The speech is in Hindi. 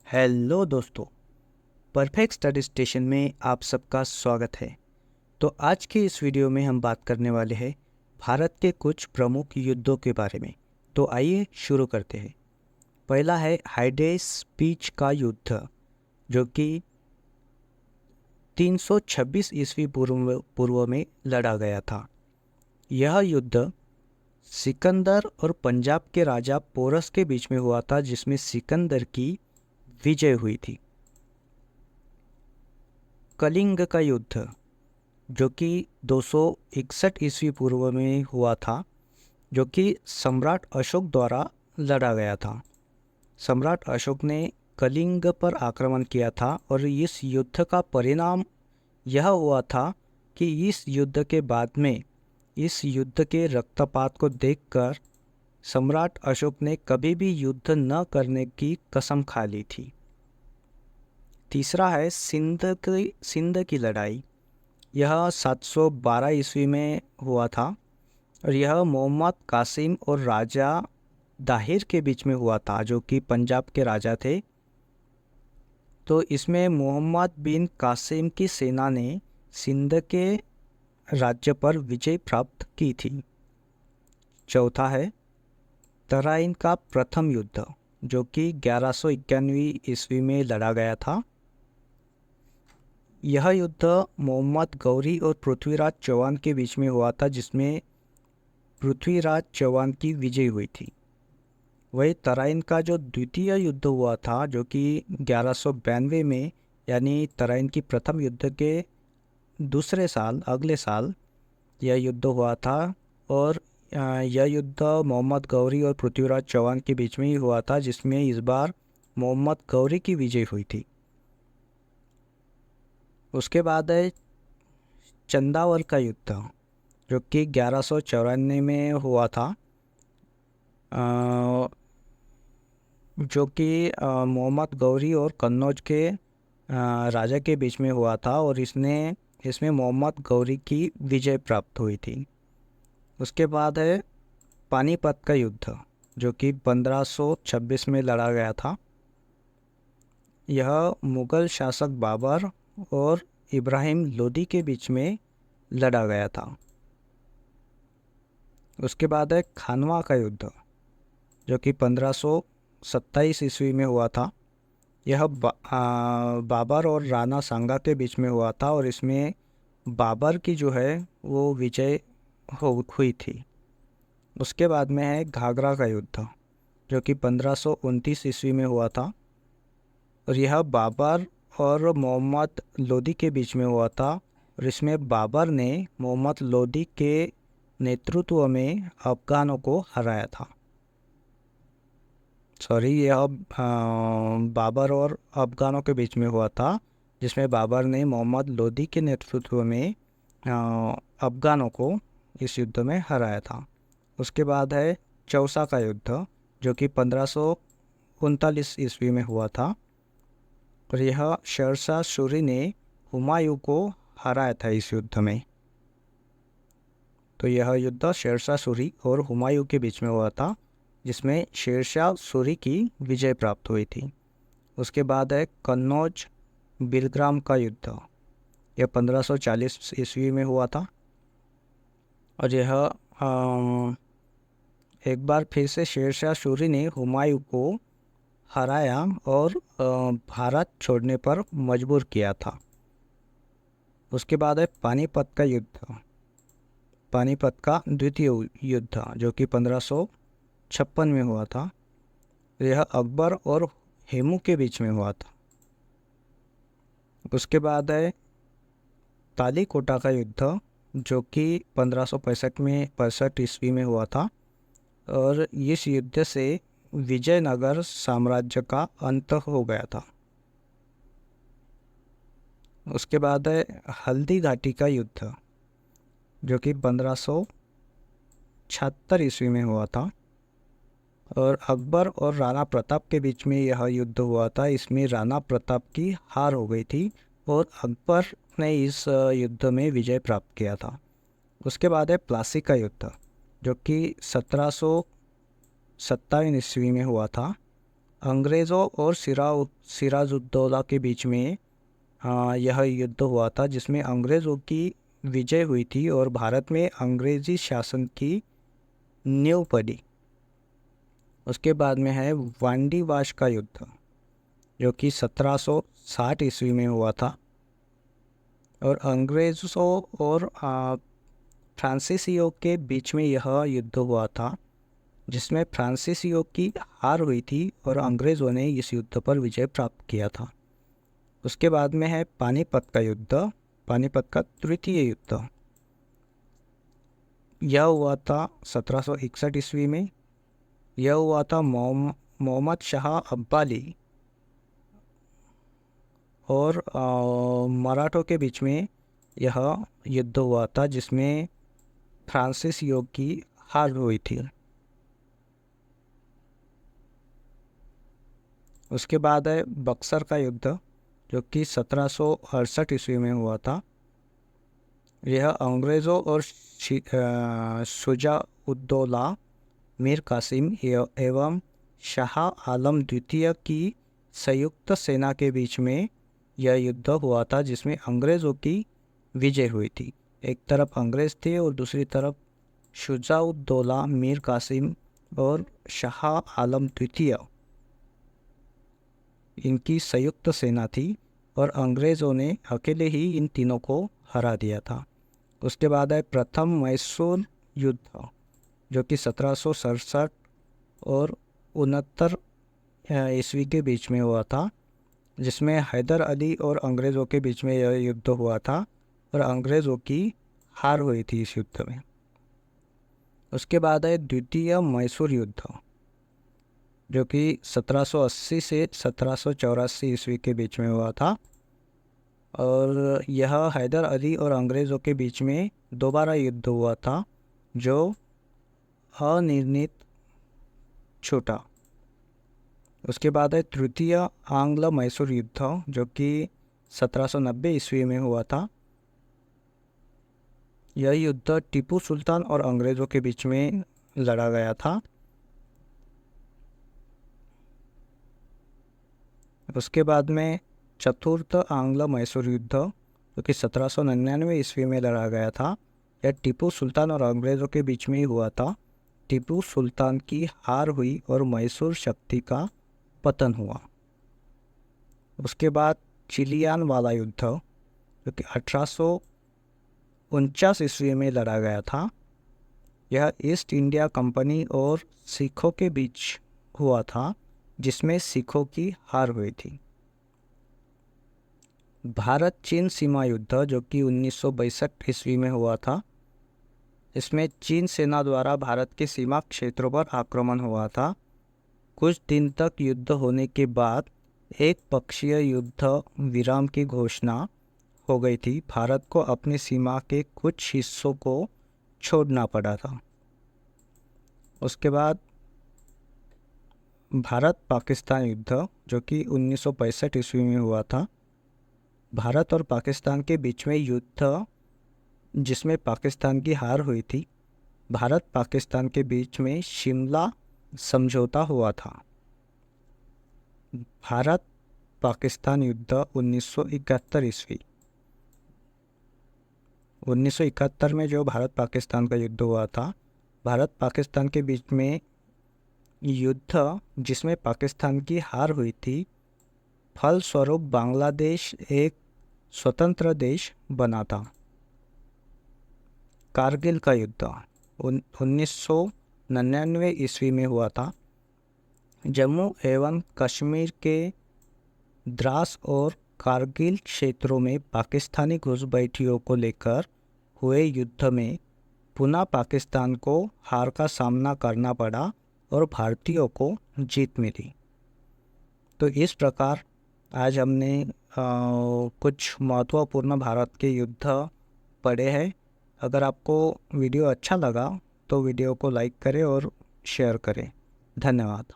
हेलो दोस्तों, परफेक्ट स्टडी स्टेशन में आप सबका स्वागत है। तो आज के इस वीडियो में हम बात करने वाले हैं भारत के कुछ प्रमुख युद्धों के बारे में। तो आइए शुरू करते हैं। पहला है हाइडेस पीच का युद्ध, जो कि 326 ईस्वी पूर्व में लड़ा गया था। यह युद्ध सिकंदर और पंजाब के राजा पोरस के बीच में हुआ था, जिसमें सिकंदर की विजय हुई थी। कलिंग का युद्ध, जो कि 261 ईस्वी पूर्व में हुआ था, जो कि सम्राट अशोक द्वारा लड़ा गया था। सम्राट अशोक ने कलिंग पर आक्रमण किया था और इस युद्ध का परिणाम यह हुआ था कि इस युद्ध के बाद में इस युद्ध के रक्तपात को देखकर सम्राट अशोक ने कभी भी युद्ध न करने की कसम खा ली थी। तीसरा है सिंध की लड़ाई। यह 712 ईस्वी में हुआ था और यह मोहम्मद कासिम और राजा दाहिर के बीच में हुआ था, जो कि पंजाब के राजा थे। तो इसमें मोहम्मद बिन कासिम की सेना ने सिंध के राज्य पर विजय प्राप्त की थी। चौथा है तराइन का प्रथम युद्ध, जो कि 1191 ईस्वी में लड़ा गया था। यह युद्ध मोहम्मद गौरी और पृथ्वीराज चौहान के बीच में हुआ था, जिसमें पृथ्वीराज चौहान की विजय हुई थी। वही तराइन का जो द्वितीय युद्ध हुआ था, जो कि 1192 में, यानी तराइन की प्रथम युद्ध के दूसरे साल, अगले साल यह युद्ध हुआ था। और यह युद्ध मोहम्मद गौरी और पृथ्वीराज चौहान के बीच में ही हुआ था, जिसमें इस बार मोहम्मद गौरी की विजय हुई थी। उसके बाद है चंदावर का युद्ध, जो कि 1194 में हुआ था, जो कि मोहम्मद गौरी और कन्नौज के राजा के बीच में हुआ था और इसमें मोहम्मद गौरी की विजय प्राप्त हुई थी। उसके बाद है पानीपत का युद्ध, जो कि 1526 में लड़ा गया था। यह मुग़ल शासक बाबर और इब्राहिम लोदी के बीच में लड़ा गया था। उसके बाद है खानवा का युद्ध, जो कि 1527 ईस्वी में हुआ था। यह बाबर और राणा सांगा के बीच में हुआ था और इसमें बाबर की जो है वो विजय हुई थी। उसके बाद में है घाघरा का युद्ध, जो कि 1529 ईस्वी में हुआ था और यह बाबर और मोहम्मद लोदी के बीच में हुआ था और इसमें बाबर ने मोहम्मद लोदी के नेतृत्व में अफगानों को हराया था। यह बाबर और अफगानों के बीच में हुआ था, जिसमें बाबर ने मोहम्मद लोदी के नेतृत्व में अफगानों को इस युद्ध में हराया था। उसके बाद है चौसा का युद्ध, जो कि 1539 ईस्वी में हुआ था और यह शेरशाह सूरी ने हुमायूं को हराया था इस युद्ध में। तो यह युद्ध शेरशाह सूरी और हुमायूं के बीच में हुआ था, जिसमें शेरशाह सूरी की विजय प्राप्त हुई थी। उसके बाद है कन्नौज बिलग्राम का युद्ध। यह 1540 ईस्वी में हुआ था और यह एक बार फिर से शेरशाह सूरी ने हुमायूं को हराया और भारत छोड़ने पर मजबूर किया था। उसके बाद है पानीपत का युद्ध, पानीपत का द्वितीय युद्ध, जो कि 1556 में हुआ था। यह अकबर और हेमू के बीच में हुआ था। उसके बाद है तालीकोटा का युद्ध, जो कि 1565 ईस्वी में हुआ था और इस युद्ध से विजयनगर साम्राज्य का अंत हो गया था। उसके बाद है हल्दी घाटी का युद्ध, जो कि 1576 ईस्वी में हुआ था और अकबर और राणा प्रताप के बीच में यह युद्ध हुआ था। इसमें राणा प्रताप की हार हो गई थी और अकबर ने इस युद्ध में विजय प्राप्त किया था। उसके बाद है प्लासी का युद्ध, जो कि 1757 ईस्वी में हुआ था अंग्रेज़ों और सिराजुद्दौला के बीच में यह युद्ध हुआ था, जिसमें अंग्रेज़ों की विजय हुई थी और भारत में अंग्रेज़ी शासन की नींव पड़ी। उसके बाद में है वांडीवाश का युद्ध, जो कि 1760 ईस्वी में हुआ था और अंग्रेज़ों और फ्रांसीसियों के बीच में यह युद्ध हुआ था, जिसमें फ्रांसीसियों की हार हुई थी और अंग्रेज़ों ने इस युद्ध पर विजय प्राप्त किया था। उसके बाद में है पानीपत का युद्ध, पानीपत का तृतीय युद्ध। यह हुआ था 1761 ईस्वी में। यह हुआ था मोहम्मद शाह अब्बाली और मराठों के बीच में यह युद्ध हुआ था, जिसमें फ्रांसीसियों की हार हुई थी। उसके बाद है बक्सर का युद्ध, जो कि 1768 ईस्वी में हुआ था। यह अंग्रेज़ों और शुजाउद्दौला मीर कासिम एवं शाह आलम द्वितीय की संयुक्त सेना के बीच में यह युद्ध हुआ था, जिसमें अंग्रेज़ों की विजय हुई थी। एक तरफ अंग्रेज़ थे और दूसरी तरफ शुजाउद्दौला मीर कासिम और शाह आलम द्वितीय, इनकी संयुक्त सेना थी और अंग्रेज़ों ने अकेले ही इन तीनों को हरा दिया था। उसके बाद है प्रथम मैसूर युद्ध, जो कि 1767 और 69 ईस्वी के बीच में हुआ था, जिसमें हैदर अली और अंग्रेज़ों के बीच में यह युद्ध हुआ था और अंग्रेज़ों की हार हुई थी इस युद्ध में। उसके बाद है द्वितीय मैसूर युद्ध, जो कि 1780 से 1784 ईस्वी के बीच में हुआ था और यह हैदर अली और अंग्रेज़ों के बीच में दोबारा युद्ध हुआ था, जो अनिर्णित छूटा। उसके बाद है तृतीय आंग्ल मैसूर युद्ध, जो कि 1790 ईस्वी में हुआ था। यह युद्ध टीपू सुल्तान और अंग्रेज़ों के बीच में लड़ा गया था। उसके बाद में चतुर्थ आंग्ल मैसूर युद्ध, जो कि 1799 ईस्वी में लड़ा गया था। यह टीपू सुल्तान और अंग्रेज़ों के बीच में ही हुआ था। टीपू सुल्तान की हार हुई और मैसूर शक्ति का पतन हुआ। उसके बाद चिलियान वाला युद्ध, जो कि 1849 ईस्वी में लड़ा गया था। यह ईस्ट इंडिया कंपनी और सिखों के बीच हुआ था, जिसमें सिखों की हार हुई थी। भारत चीन सीमा युद्ध, जो कि 1962 ईस्वी में हुआ था। इसमें चीन सेना द्वारा भारत के सीमा क्षेत्रों पर आक्रमण हुआ था। कुछ दिन तक युद्ध होने के बाद एक पक्षीय युद्ध विराम की घोषणा हो गई थी। भारत को अपनी सीमा के कुछ हिस्सों को छोड़ना पड़ा था। उसके बाद भारत पाकिस्तान युद्ध, जो कि 1965 ईस्वी में हुआ था। भारत और पाकिस्तान के बीच में युद्ध, जिसमें पाकिस्तान की हार हुई थी। भारत पाकिस्तान के बीच में शिमला समझौता हुआ था। भारत पाकिस्तान युद्ध 1971 ईस्वी, 1971 में जो भारत पाकिस्तान का युद्ध हुआ था, भारत पाकिस्तान के बीच में युद्ध, जिसमें पाकिस्तान की हार हुई थी। फलस्वरूप बांग्लादेश एक स्वतंत्र देश बना था। कारगिल का युद्ध 1999 ईस्वी में हुआ था। जम्मू एवं कश्मीर के द्रास और कारगिल क्षेत्रों में पाकिस्तानी घुसपैठियों को लेकर हुए युद्ध में पुनः पाकिस्तान को हार का सामना करना पड़ा और भारतीयों को जीत मिली। तो इस प्रकार आज हमने कुछ महत्वपूर्ण भारत के युद्ध पढ़े हैं। अगर आपको वीडियो अच्छा लगा तो वीडियो को लाइक करें और शेयर करें। धन्यवाद।